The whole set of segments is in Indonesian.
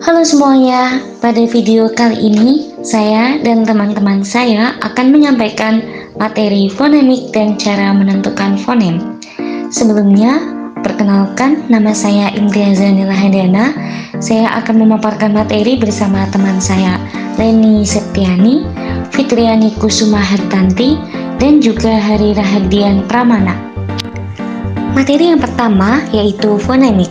Halo semuanya, pada video kali ini saya dan teman-teman saya akan menyampaikan materi fonemik dan cara menentukan fonem. Sebelumnya, perkenalkan nama saya Imtiazah Nila Hendana. Saya akan memaparkan materi bersama teman saya Leni Septiani, Fitriani Kusuma Hartanti, dan juga Hari Rahadian Pramana. Materi yang pertama yaitu fonemik.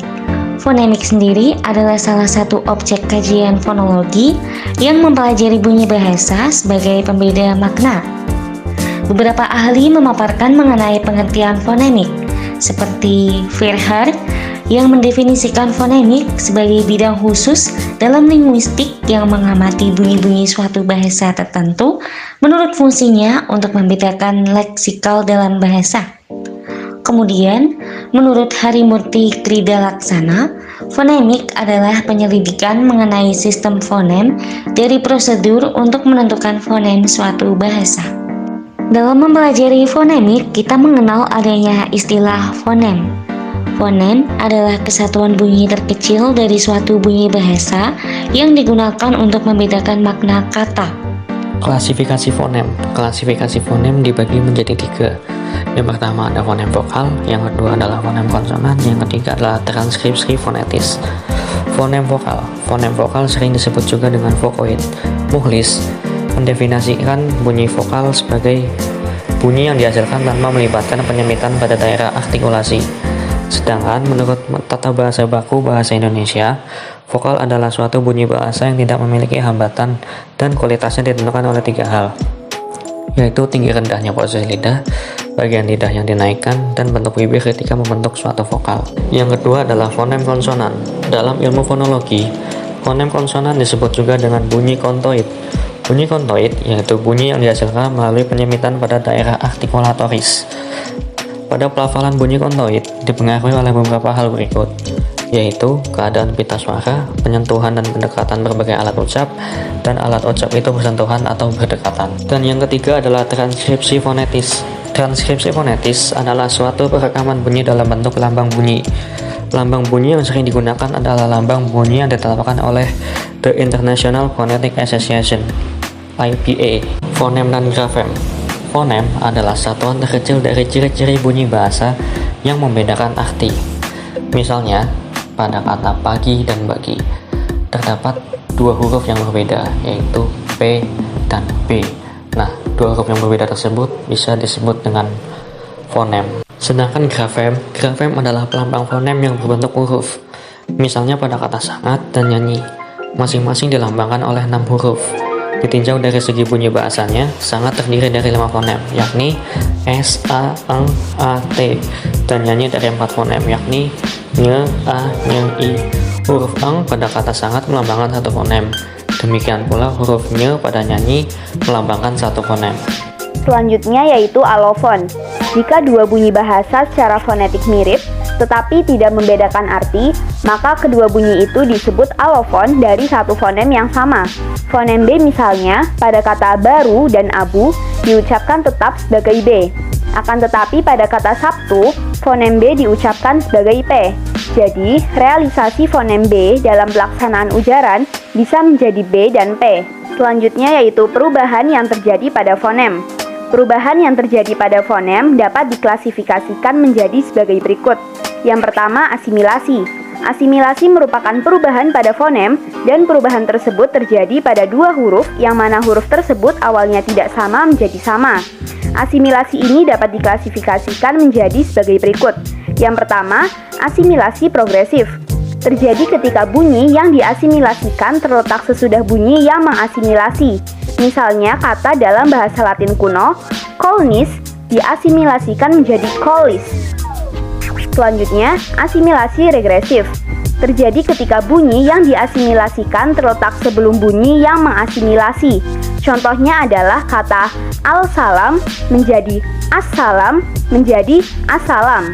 Fonemik sendiri adalah salah satu objek kajian fonologi yang mempelajari bunyi bahasa sebagai pembeda makna. Beberapa ahli memaparkan mengenai pengertian fonemik, seperti Verhaer yang mendefinisikan fonemik sebagai bidang khusus dalam linguistik yang mengamati bunyi-bunyi suatu bahasa tertentu menurut fungsinya untuk membedakan leksikal dalam bahasa. Kemudian, menurut Harimurti Krida Laksana, fonemik adalah penyelidikan mengenai sistem fonem dari prosedur untuk menentukan fonem suatu bahasa. Dalam mempelajari fonemik, kita mengenal adanya istilah fonem. Fonem adalah kesatuan bunyi terkecil dari suatu bunyi bahasa yang digunakan untuk membedakan makna kata. Klasifikasi fonem. Klasifikasi fonem dibagi menjadi 3. Yang pertama ada fonem vokal, yang kedua adalah fonem konsonan, yang ketiga adalah transkripsi fonetis. Fonem vokal. Fonem vokal sering disebut juga dengan vokoid. Muhlis mendefinisikan bunyi vokal sebagai bunyi yang dihasilkan tanpa melibatkan penyempitan pada daerah artikulasi. Sedangkan menurut tata bahasa baku bahasa Indonesia, vokal adalah suatu bunyi bahasa yang tidak memiliki hambatan dan kualitasnya ditentukan oleh 3 hal, yaitu tinggi rendahnya posisi lidah, bagian lidah yang dinaikkan, dan bentuk bibir ketika membentuk suatu vokal. Yang kedua adalah fonem konsonan. Dalam ilmu fonologi, fonem konsonan disebut juga dengan bunyi kontoid. Bunyi kontoid yaitu bunyi yang dihasilkan melalui penyempitan pada daerah artikulatoris. Pada pelafalan bunyi kontoid dipengaruhi oleh beberapa hal berikut, yaitu keadaan pita suara, penyentuhan dan pendekatan berbagai alat ucap, dan alat ucap itu bersentuhan atau berdekatan. Dan yang ketiga adalah transkripsi fonetis. Transkripsi fonetis adalah suatu perekaman bunyi dalam bentuk lambang bunyi. Lambang bunyi yang sering digunakan adalah lambang bunyi yang ditetapkan oleh The International Phonetic Association (IPA). Fonem dan grafem. Fonem adalah satuan terkecil dari ciri-ciri bunyi bahasa yang membedakan arti. Misalnya, pada kata pagi dan bagi, terdapat 2 huruf yang berbeda, yaitu P dan B. Nah, 2 huruf yang berbeda tersebut bisa disebut dengan fonem. Sedangkan grafem adalah pelambang fonem yang berbentuk huruf. Misalnya pada kata sangat dan nyanyi, masing-masing dilambangkan oleh 6 huruf. Ditinjau dari segi bunyi bahasanya, sangat terdiri dari 5 fonem, yakni S, A, Eng, A, T, dan nyanyi dari 4 fonem, yakni Nye, A, Nye, I. Huruf Eng pada kata sangat melambangkan 1 fonem. Demikian pula huruf Nye pada nyanyi melambangkan 1 fonem. Selanjutnya yaitu alofon. Jika 2 bunyi bahasa secara fonetik mirip, tetapi tidak membedakan arti, maka kedua bunyi itu disebut alofon dari 1 fonem yang sama. Fonem B misalnya, pada kata baru dan abu diucapkan tetap sebagai B. Akan tetapi pada kata Sabtu, fonem B diucapkan sebagai P. Jadi, realisasi fonem B dalam pelaksanaan ujaran bisa menjadi B dan P. Selanjutnya yaitu perubahan yang terjadi pada fonem. Perubahan yang terjadi pada fonem dapat diklasifikasikan menjadi sebagai berikut. Yang pertama, asimilasi. Asimilasi merupakan perubahan pada fonem dan perubahan tersebut terjadi pada 2 huruf yang mana huruf tersebut awalnya tidak sama menjadi sama. Asimilasi ini dapat diklasifikasikan menjadi sebagai berikut. Yang pertama, asimilasi progresif. Terjadi ketika bunyi yang diasimilasikan terletak sesudah bunyi yang mengasimilasi. Misalnya kata dalam bahasa Latin kuno, colnis diasimilasikan menjadi colis. Selanjutnya, asimilasi regresif. Terjadi ketika bunyi yang diasimilasikan terletak sebelum bunyi yang mengasimilasi. Contohnya adalah kata al-salam menjadi as-salam menjadi as-salam.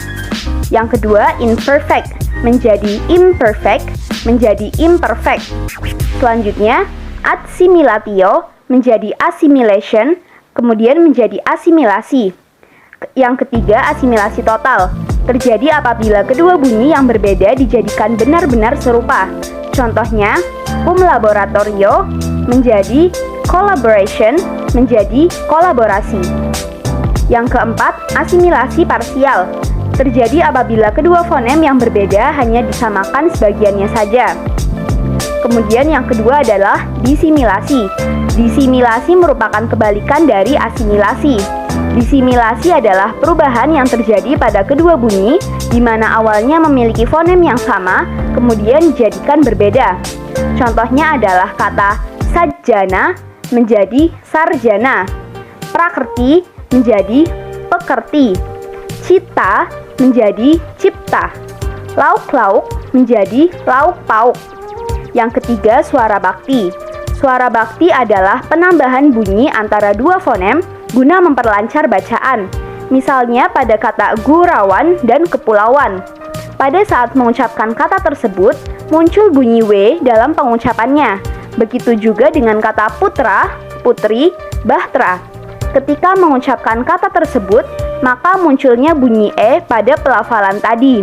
Yang kedua, imperfect menjadi imperfect menjadi imperfect. Selanjutnya, assimilatio menjadi assimilation kemudian menjadi asimilasi. Yang ketiga, asimilasi total. Terjadi apabila kedua bunyi yang berbeda dijadikan benar-benar serupa. Contohnya, cum laboratorio menjadi collaboration, menjadi kolaborasi. Yang keempat, asimilasi parsial. Terjadi apabila kedua fonem yang berbeda hanya disamakan sebagiannya saja. Kemudian yang kedua adalah disimilasi. Disimilasi merupakan kebalikan dari asimilasi. Disimilasi adalah perubahan yang terjadi pada kedua bunyi di mana awalnya memiliki fonem yang sama, kemudian dijadikan berbeda. Contohnya adalah kata sajjana menjadi sarjana, prakerti menjadi pekerti, cita menjadi cipta, lauk-lauk menjadi lauk pauk. Yang ketiga, suara bakti. Suara bakti adalah penambahan bunyi antara dua fonem guna memperlancar bacaan. Misalnya pada kata gurauan dan kepulauan. Pada saat mengucapkan kata tersebut, muncul bunyi W dalam pengucapannya. Begitu juga dengan kata putra, putri, bahtera. Ketika mengucapkan kata tersebut, maka munculnya bunyi E pada pelafalan tadi.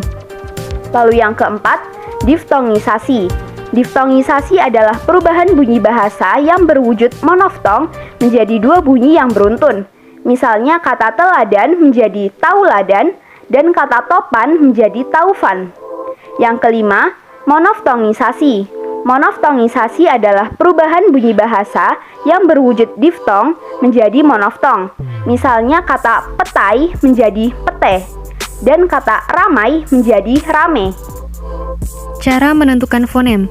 Lalu yang keempat, diftongisasi. Diftongisasi adalah perubahan bunyi bahasa yang berwujud monoftong menjadi dua bunyi yang beruntun. Misalnya kata teladan menjadi tauladan dan kata topan menjadi taufan. Yang kelima, monoftongisasi. Monoftongisasi adalah perubahan bunyi bahasa yang berwujud diftong menjadi monoftong. Misalnya kata petai menjadi pete dan kata ramai menjadi rame. Cara menentukan fonem.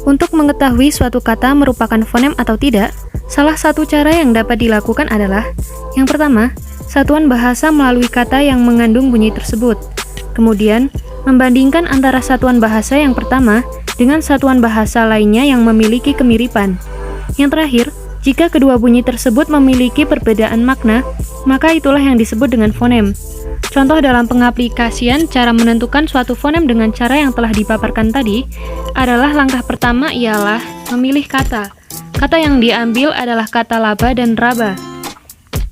Untuk mengetahui suatu kata merupakan fonem atau tidak, salah satu cara yang dapat dilakukan adalah: yang pertama, satuan bahasa melalui kata yang mengandung bunyi tersebut. Kemudian, membandingkan antara satuan bahasa yang pertama dengan satuan bahasa lainnya yang memiliki kemiripan. Yang terakhir, jika kedua bunyi tersebut memiliki perbedaan makna, maka itulah yang disebut dengan fonem. Contoh dalam pengaplikasian cara menentukan suatu fonem dengan cara yang telah dipaparkan tadi adalah langkah pertama ialah memilih kata. Kata yang diambil adalah kata laba dan raba.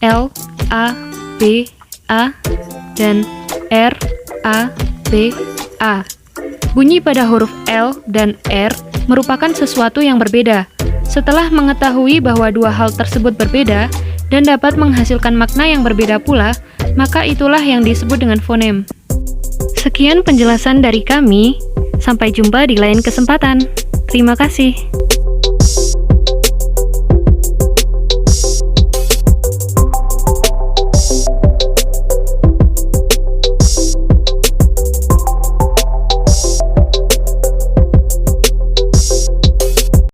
L, A, B, A, dan R, A, B, A. Bunyi pada huruf L dan R merupakan sesuatu yang berbeda. Setelah mengetahui bahwa dua hal tersebut berbeda dan dapat menghasilkan makna yang berbeda pula, maka itulah yang disebut dengan fonem. Sekian penjelasan dari kami. Sampai jumpa di lain kesempatan. Terima kasih.